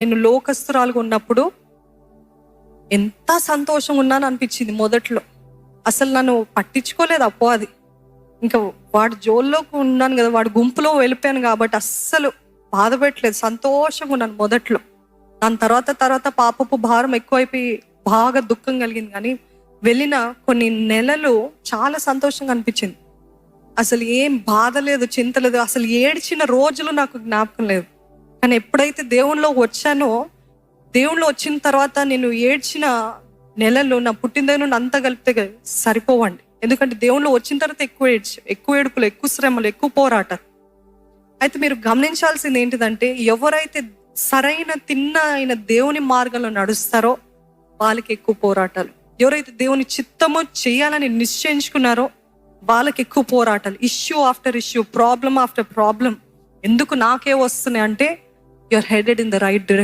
నేను లోకస్తురాలుగా ఉన్నప్పుడు ఎంత సంతోషంగా ఉన్నాను అనిపించింది మొదట్లో. అసలు నన్ను పట్టించుకోలేదు అపవాది. ఇంకా వాడి జోల్లోకి ఉన్నాను కదా, వాడి గుంపులో వెళ్ళిపోయాను కాబట్టి అస్సలు బాధపెట్టలేదు, సంతోషంగా ఉన్నాను మొదట్లో. దాని తర్వాత పాపపు భారం ఎక్కువైపోయి బాగా దుఃఖం కలిగింది. కానీ వెళ్ళిన కొన్ని నెలలు చాలా సంతోషంగా అనిపించింది. అసలు ఏం బాధ లేదు, చింత లేదు, అసలు ఏడ్చిన రోజులు నాకు జ్ఞాపకం లేదు. కానీ ఎప్పుడైతే దేవునిలో వచ్చానో, దేవుళ్ళు వచ్చిన తర్వాత నేను ఏడ్చిన నెలలు నా పుట్టినది నుండి అంతా కలిపితే సరిపోవండి. ఎందుకంటే దేవుళ్ళు వచ్చిన తర్వాత ఎక్కువ ఏడుపులు, ఎక్కువ శ్రమలు, ఎక్కువ పోరాటాలు. అయితే మీరు గమనించాల్సింది ఏంటిదంటే, ఎవరైతే సరైన అయిన దేవుని మార్గంలో నడుస్తారో వాళ్ళకి ఎక్కువ పోరాటాలు. ఎవరైతే దేవుని చిత్తము చేయాలని నిశ్చయించుకున్నారో వాళ్ళకి ఎక్కువ పోరాటాలు. Issue after issue, problem after problem. ఎందుకు నాకే వస్తున్నాయి అంటే, you're headed in the right direction.